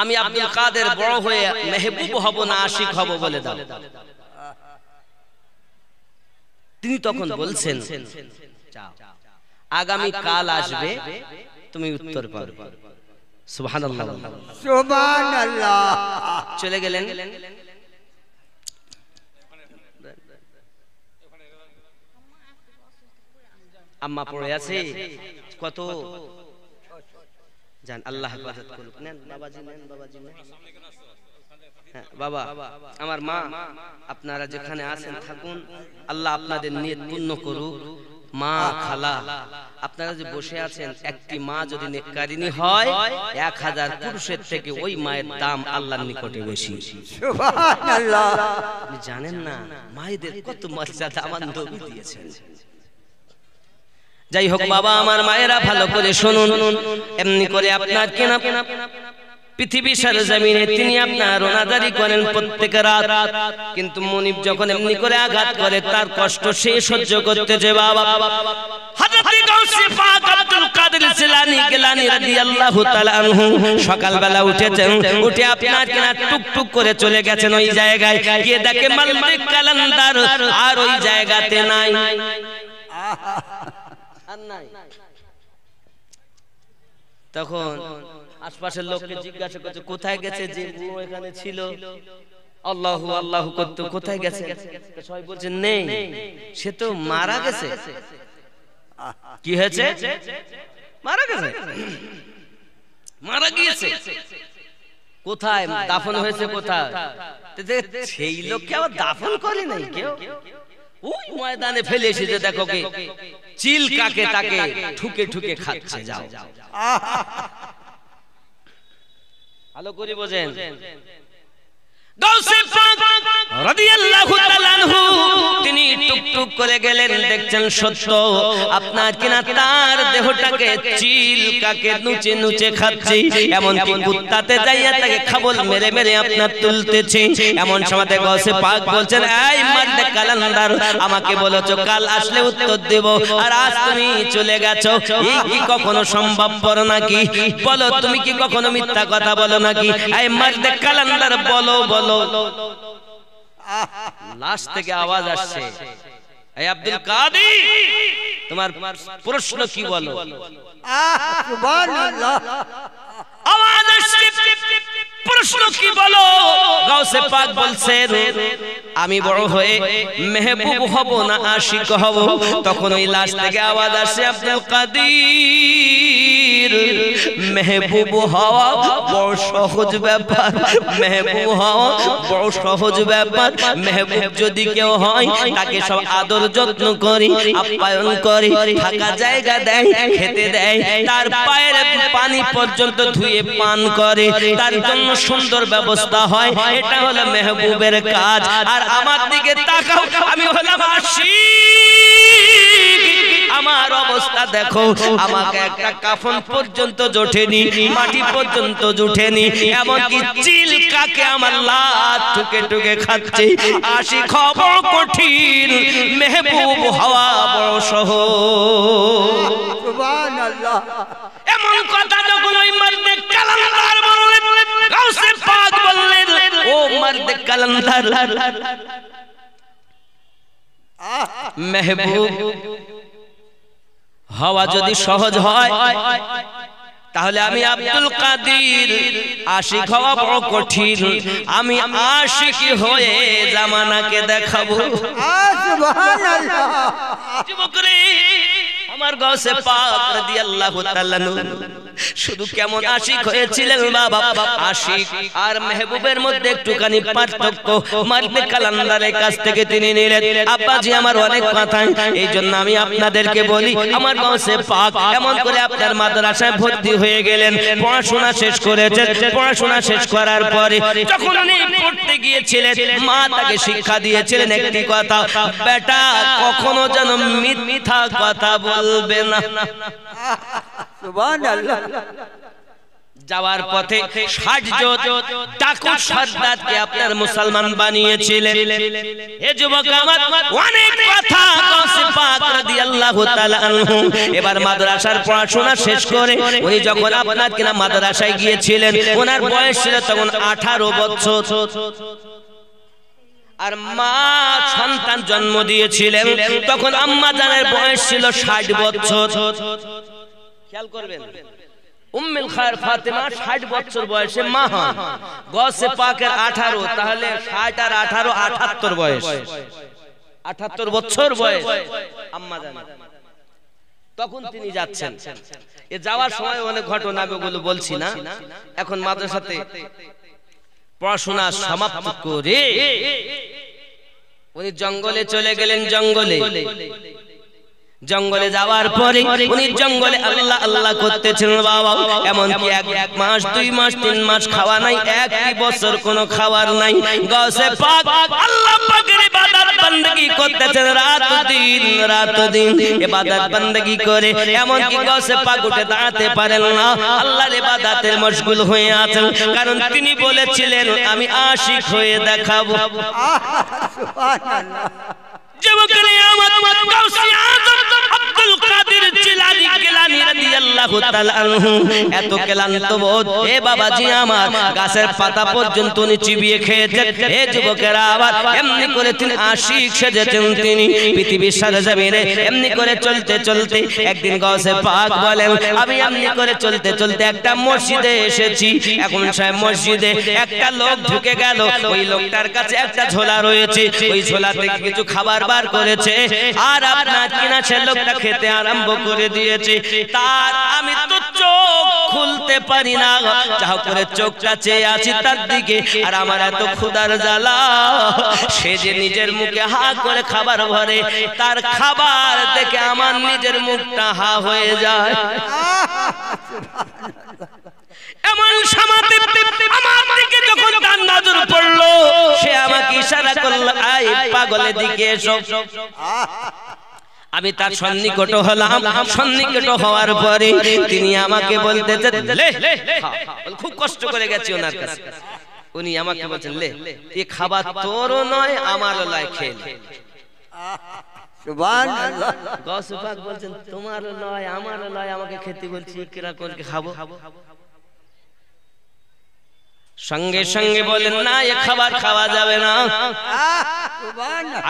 আমি আব্দুল কাদের বড় হয়ে মেহবুব হব না আশিক হব বলে দাও। তিনি তখন বলছেন আগামী কাল আসবে তুমি উত্তর পাবে। সুবহানাল্লাহ সুবহানাল্লাহ। চলে গেলেন। আম্মা পড়ে আছে কত জান, আল্লাহ হেফাজত করুক। নেন বাবাজি, নেন বাবাজি, নেন। হ্যাঁ বাবা, আমার মা, আপনারা যেখানে আছেন থাকুন, আল্লাহ আপনাদের নিয়ত পূর্ণ করুক। মা, খালা, আপনারা যে বসে আছেন, একটি মা যদি নেককারিনী হয় 1000 পুরুষের থেকে ওই মায়ের দাম আল্লাহর নিকটে বেশি। সুবহানাল্লাহ। আপনি জানেন না মায়েদের কত মর্যাদা আমার নবী দিয়েছেন। যাই হোক বাবা, আমার মায়েরা ভালো করে শুনুন। এমনি করে আপনার কেনা পৃথিবী সরজমিনে তিনি আপনার রোনাদারি করেন প্রত্যেক রাত, কিন্তু মনিব যখন এমনি করে আঘাত করে তার কষ্ট সে সহ্য করতেছে বাবা। হযরত গাউসে পাক আব্দুল কাদের জিলানী রাদিয়াল্লাহু তাআলা আনহু সকালবেলা উঠেছেন, উঠে আপনার কেনা টুকটুক করে চলে গেছেন ওই জায়গায়, গিয়ে দেখে মালিক কালান্দার আর ওই জায়গাতে নাই। তখন আশপাশের লোককে জিজ্ঞাসা করছে কোথায় গেছে, যে এখানে ছিল আল্লাহু আল্লাহু করতে, কোথায় গেছে? সবাই বলছে নেই, সে তো মারা গেছে। কি হয়েছে? মারা গেছে, মারা গিয়েছে। কোথায় দাফন হয়েছে? কোথায়? সেই লোককে আবার দাফন করে নাই কেউ, ওই ময়দানে ফেলে এসেছে। দেখো কে চিল কাকে তাকে ঠুকে ঠুকে খাচ্ছে। যাও ভালো করে বোঝেন। গাউসে পাক রাদিয়াল্লাহু তাআলা আনহু তিনি টুকটুক করে গেলেন, দেখছেন সত্য আপনার কিনা তার দেহটাকে চিল কাকে নুচে নুচে খাচ্ছে, এমন কি কুত্তাতে যাইয়া তাকে খাবল মেরে মেরে আপনার তুলতেছে। এমন সময় গাউসে পাক বলছেন, এই মারদে কালান্দার, আমাকে বলেছো কাল আসলে উত্তর দেব, আর আজ তুমি চলে গেছো, এই কি কখনো সম্ভবপর নাকি? বলো তুমি কি কখনো মিথ্যা কথা বলো নাকি? এই মারদে কালান্দার বলো বলো। লাশ থেকে আওয়াজ আসছে, এই আব্দুল কাদের তোমার প্রশ্ন কি বলো? সুবহানাল্লাহ। আওয়াজ আসছে, প্রশ্ন কি বলো? গাউসে পাক বলছেন আমি বড় হয়ে মেহবুব হব না আশিক হব। তখন ওই লাশ থেকে আওয়াজ আসছে, আব্দুল কাদের মেহবুব হওয়া বড় সহজ ব্যাপার, মেহবুব হওয়া বড় সহজ ব্যাপার। মেহবুব যদি কেউ হয় তাকে সব আদর যত্ন করি, আপ্যায়ন করি, থাকা জায়গা দেয়, খেতে দেয়, তার পায়ের পানি পর্যন্ত ধুয়ে পান করে, তার জন্য সুন্দর ব্যবস্থা হয়। এটা হলো মেহবুবের কাজ। আর আমার দিকে তাকাও, আমি হলাম আশিক। আমার অবস্থা দেখো, আমাকে একটা কাফন পর্যন্ত জোটেনি, মাটি পর্যন্ত জুটেনি, এমনকি চিল কাকে আমার লাত টুকে টুকে খাচ্ছে। আশিক হওয়া কঠিন, মেহবুব হওয়া বড় সহজ। সুবহানাল্লাহ। এমন কথা যখন ওই মারদে কালান্দার বললেন, গাউসে পাক বললেন, ও মারদে কালান্দার, মেহবুব হওয়া যদি সহজ হয় তাহলে আমি আব্দুল কাদের আশিক হওয়া বড় কঠিন। আমি আশিক হয়ে জামানাকে দেখাবো। সুবহানাল্লাহ। যুবক রে, আমার গাউসে পাক রাদিয়াল্লাহু তাআলা শুধু কেমন আশিক হয়েছিলেন বাবা। আশিক আর মেহবুবের মধ্যে একটুখানি পার্থক্য মারদে কালান্দারের কাছ থেকে তিনি নিলেন। আব্বাজি আমার অনেক কথা, এই জন্য আমি আপনাদেরকে বলি, আমার গাউসে পাক এমন করে আপনার মাদ্রাসায় ভর্তি হয়ে গেলেন, পড়াশোনা শেষ করেছেন। পড়াশোনা শেষ করার পরে যখন উনি পড়তে গিয়েছিলেন, মা তাকে শিক্ষা দিয়েছিলেন একটি কথা, বেটা কখনো যেন মিথ্যা কথা বলবে না। সুবহানাল্লাহ। যাওয়ার পথে 60 জন টাকু সর্দারকে আপনার মুসলমান বানিয়েছিলেন। হে যুবক আমার, অনেক কথা গাউসে পাক রাদিয়াল্লাহু তাআলা আনহু এবার মাদ্রাসার পড়াশোনা শেষ করে উনি যখন আপনার কিনা মাদ্রাসায় গিয়েছিলেন, ওনার বয়স ছিল তখন 18 বছর। আর মা সন্তান জন্ম দিয়েছিলেন তখন আম্মা জানের বয়স ছিল 60 বছর। খেয়াল করবেন, উম্মুল খায়র ফাতেমা 60 বছর বয়সে মা হন, গাউসে পাকের 18, তাহলে 60 আর 18 78 বয়স, 78 বছর বয়স আম্মা জানের। তখন তিনি যাচ্ছেন, এ যাওয়ার সময় অনেক ঘটনা ওগুলো বলছি না। এখন মাদ্রাসাতে পড়াশোনা সমাপ্ত করে উনি জঙ্গলে চলে গেলেন। জঙ্গলে যাওয়ার পরে উনি জঙ্গলে আল্লাহ আল্লাহ করতেছেন বাবা। এমনকি 1 মাস 2 মাস 3 মাস খাওয়া নাই, 1 বছর কোনো খাবার নাই। গাউসে পাক আল্লাহ পাকের ইবাদত বندگی করতেছেন রাত দিন ইবাদত বندگی করে। এমনকি গাউসে পাক উঠে দাঁড়াতে পারেন না, আল্লাহর ইবাদতে মশগুল হয়ে আছেন, কারণ তিনি বলেছিলেন আমি আশিক হয়ে দেখাবো। সুবহানাল্লাহ। যুবকরে আমার গাউসে আজম আব্দুল কাদের জিলানী রাদিয়াল্লাহু তাআলা আনহু এত ক্লান্ত বোধ, হে বাবাজি আমার, গাছের পাতা পর্যন্ত উনি চিবিয়ে খেয়েছেন। হে যুবকেরা আবার এমনি করে তিনি আশিক সেজেছেন। তিনি পৃথিবীর সাথে জমিনে এমনি করে চলতে চলতে একদিন গাউসে পাক বলেন আমি এমনি করে চলতে চলতে একটা মসজিদে এসেছি। এখন সেই মসজিদে একটা লোক ঢুকে গেল, ওই লোকটার কাছে একটা ঝোলা রয়েছে, ওই ঝোলা থেকে কিছু খাবার বার করেছে, আর আপনার কিনা সে লোকটা খেতে আরম্ভ করে দিয়েছে। তার আমি তো চোখ খুলতে পারি না, যা করে চোখটা চেয়ে আছি তার দিকে, আর আমার এত ক্ষুধার জ্বালা, সে যে নিজের মুখে হা করে খাবার ভরে, তার খাবার দেখে আমার নিজের মুখটা হা হয়ে যায়। এমন সময় আমার দিকে যখন তার নজর পড়লো, সে আমাকে ইশারা করলো আয় পাগলের দিকে এসো। আমি তার সন্নিকট হলাম। সন্নিকট হওয়ার পরে তিনি আমাকে বলতেছেন লে, খুব কষ্ট করে গেছি ওনার কাছে। উনি আমাকে বলছেন লে, এই খাবার তোরও নয় আমারও নয়, খেয়ে নে। সুবহানাল্লাহ। গাউসে পাক বলছেন তোমারও নয় আমারও নয়, আমাকে খেতে বলছি, কিরা করে খাবো? সঙ্গে সঙ্গে বলেন না, এ খাবার খাওয়া যাবে না।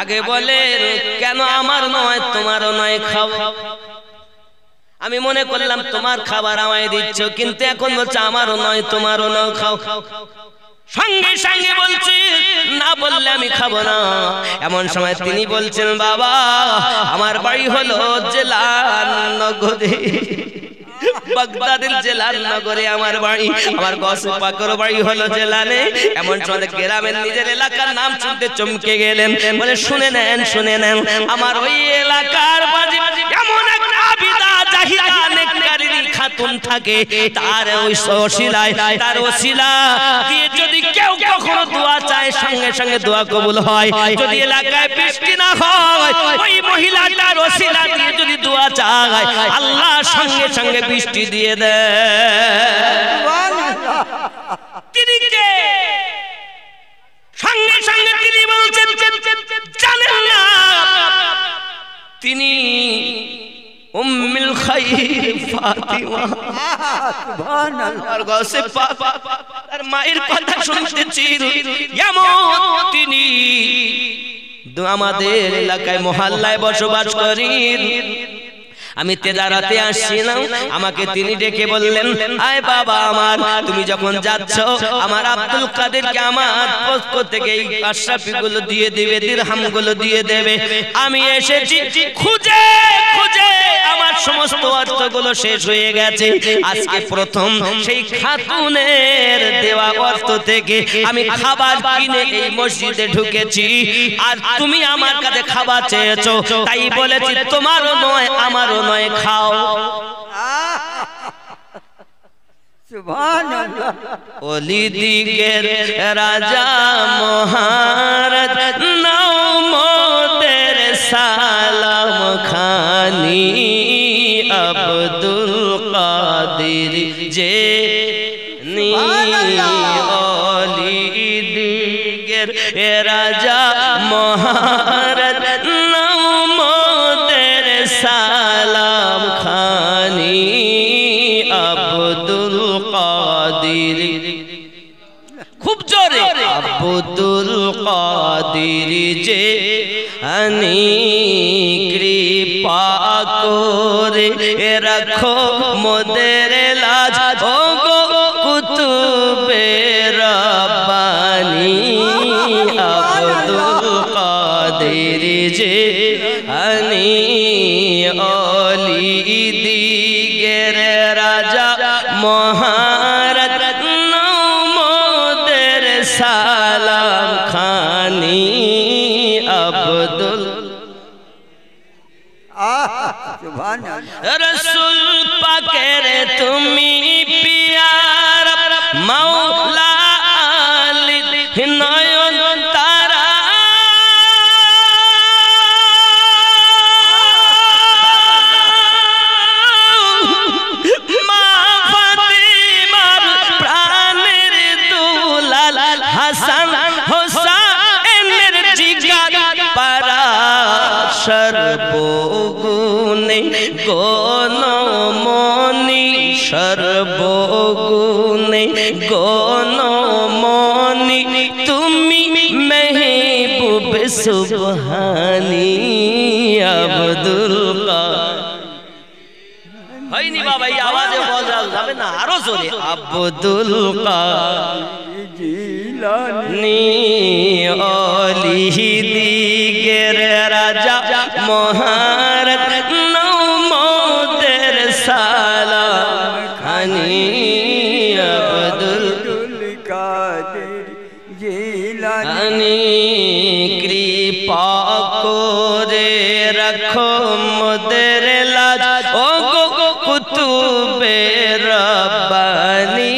আগে বলেন কেন আমার নয় তোমারও নয়, খাও। আমি মনে করলাম তোমার খাবার আমায় দিচ্ছ, কিন্তু এখন বলছে আমারও নয় তোমারও নয়, খাও। সঙ্গে সঙ্গে বলছি না, বললে আমি খাবো না। এমন সময় তিনি বলছেন বাবা আমার বাড়ি হলো জেলানগরে, বাগদাদের জেলার নগরে আমার বাড়ি, আমার গাউসে পাকের বাড়ি হলো জেলানে। এমন সময় গ্রামের নিজের এলাকার নাম শুনতে চমকে গেলেন, বলে শুনে নেন আমার ওই এলাকার বাড়ি এমন এক আবিদা জাহিদা নেককারিনী খাতুন থাকে, তার ওই ওসিলায়, তার ওসিলা দিয়ে যদি কেউ কখনো দোয়া চায় সঙ্গে সঙ্গে দোয়া কবুল হয়। যদি এলাকায় বৃষ্টি না হয়, ওই মহিলাটার ওসিলা দিয়ে যদি দোয়া চায় আল্লাহ সঙ্গে সঙ্গে বৃষ্টি দিয়ে দেয়। তিনি কে? সঙ্গে সঙ্গে তিনি বলছেন জানেন না, তিনি উম্মুল খায়র ফাতিমা। সুবহানাল্লাহ। গাউসে পাক তার মায়ের কথা শুনতেছি, এমন তিনি আমাদের এলাকায় মহল্লায় বসবাস করেন। আমি তেজারাতে আসছিলাম, আমাকে তিনি ডেকে বললেন আয় বাবা আমার, তুমি যখন যাচ্ছ আমার আব্দুল কাদেরকে আমার পক্ষ থেকে এই আশরাফি গুলো দিয়ে দেবে, দিরহাম গুলো দিয়ে দেবে। আমি এসেছি খুঁজে খুঁজে আমার সমস্ত অর্থগুলো শেষ হয়ে গেছে। আজকে প্রথম সেই খাতুনের দেওয়া অর্থ থেকে আমি খাবার কিনে এই মসজিদে ঢুকেছি, আর তুমি আমার কাছে খাবার চেয়েছো, তাই বলেছি তোমারও নয় আমারও নয়, খাও। সুবহানাল্লাহ। ওলি দিগের রাজা মহারাজ নাও মোদের সালাম খানি, আব্দুল কাদের যে নি অলি দিগের রাজা মহারাজ নমদের সালাম খানি আব্দুল কাদির খুব জোরে আব্দুল কাদির যে আনি কৃপা করে রাখো মোদের লাজ ও গো কুতুবে রব্বানি আব্দুল কাদির যে আনি অলি দিগের রাজা মহারাজ নমদের সালাম খানি আব্দুল সুবহানাল্লাহ রসুল পাকের তুমি পিয়ার মাওলা আলী নয়ন তারা মা ফাতিমার প্রাণের দুলাল হাসান হোসেনের জিগার পারা সর্বগুণে গণমনি সর্বগুণে গণমনি তুমি মেহবুব সুবহানি আব্দুল হয়নি বাবা এই আওয়াজে বলা যাবে না আরো জোরে আব্দুল জিলানী অলি দিগের রাজা মহারাজ নমদের সালাম খানি আব্দুল কাদের জিলানী আনি কৃপা করে রাখো মোদের লাজ ও গো কুতুবে রব্বানি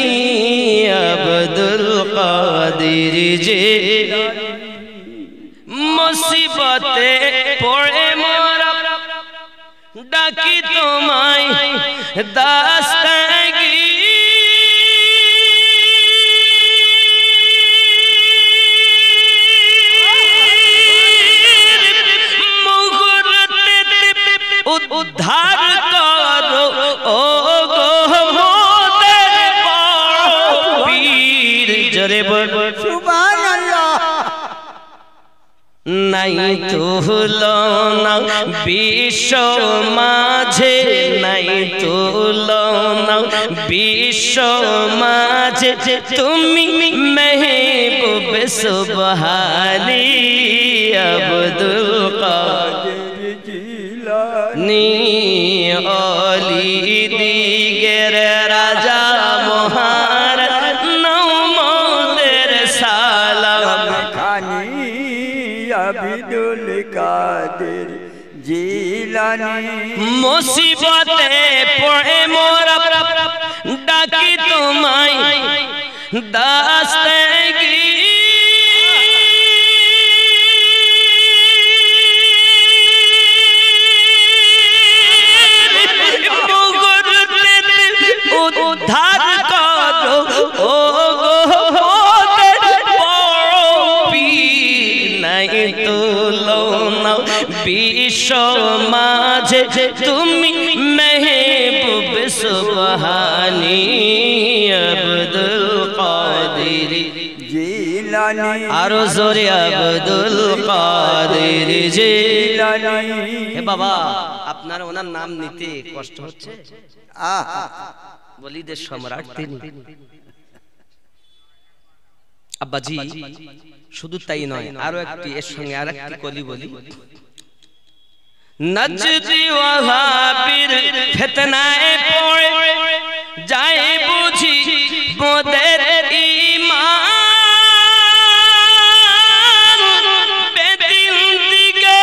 আব্দুল কাদির যে মুসিবতে পড়ে মোরা ডাকি তোমায় দাস্তাগি উদ্ধার করো ও গো মোদের পীর জোরে বল সুবহানাল্লাহ নাই তুলনা বিশ্ব মাঝে নাই তুলনা বিশ্ব মাঝে তুমি মেহবুব সুবহানি আব্দুল কাদের নি অলি দিগের রাজা মহারাজ নমদের সালাম খানি আব্দুল কাদের জিলানী মুসিবতে পড়ে মোরা ডাকি তোমায় দাস্তাগি উদ্ধার করো ও গো মোদের পীর নাই তুলনা বিশ্ব মাঝে তুমি মেহবুব সুবহানি আব্দুল কাদির জিলানী আরো জোরে আব্দুল কাদির জিলানী হে বাবা আপনার ওনার নাম নিতে কষ্ট হচ্ছে বলিদের সম্রাট তিনি আব্বাজি শুধু তাই নয় আরো একটি এর সঙ্গে আরেকটি কলি বলি নজদি ওয়াহাবির ফিতনায় পড়ে যায় বুঝি মোদের ঈমান বেদিন দিকে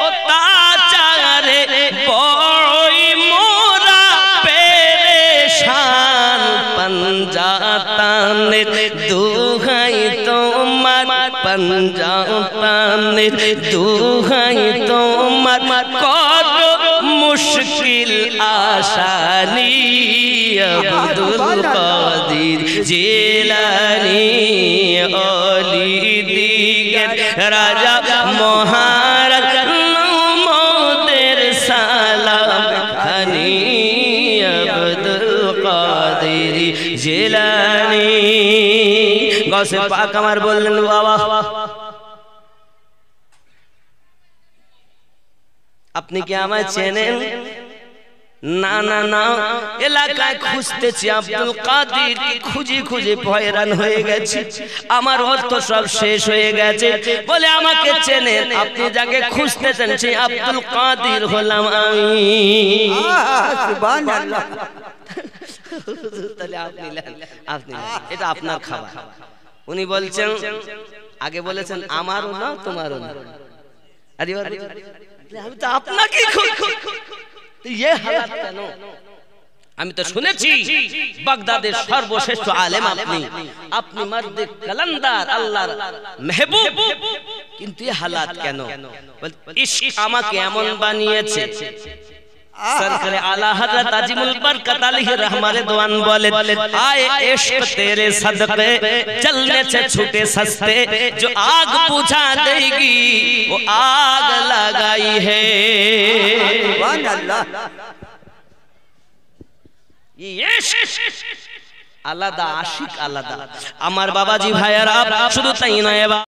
অত্যাচারে বড়ই মোরা পেরেশান পঞ্জাতানের দুহাই তোমার পঞ্জাতানের দুহাই তোমার কত মুশকিল আসানি আব্দুল কাদের জিলানী অলি দিগের রাজা মহারাজ নমদের সালাম খানি আব্দুল কাদের জিলানী গৌসে পাক আমার বললেন বাবা আপনি কি আমায় চেনেন না না না এলাকায় খুঁজতেছি আব্দুল কাদের খুঁজে খুঁজে হয়রান হয়ে গেছি আমার অর্থ সব শেষ হয়ে গেছে বলে আমাকে চেনেন আপনি যাকে খুঁজতেছেন সেই আব্দুল কাদের হলাম আমি সুবহানাল্লাহ তাহলে আপনি এটা আপনার খাবার উনি বলছেন আগে বলেছেন আমারও না তোমারও না আরে আমি তো আপনাকে আমি তো শুনেছি বাগদাদের সর্বশ্রেষ্ঠ আলেম আপনি আপনি মর্দে কালান্দার আল্লাহর মেহবুব কিন্তু এই হালাত কেন ইশক আমাকে এমন বানিয়েছে सरकार आला हजरत अजीमुल बरकत अलैहि रहमत दीवान बोले आए इश्क तेरे सदके चलने से छूटे सस्ते जो आग बुझा देगी वो आग लगाई है सुभान अल्लाह ये इश्क आलादा आशिक आलादा আমার বাবাজি ভাইয়েরা শুধু তাই নয়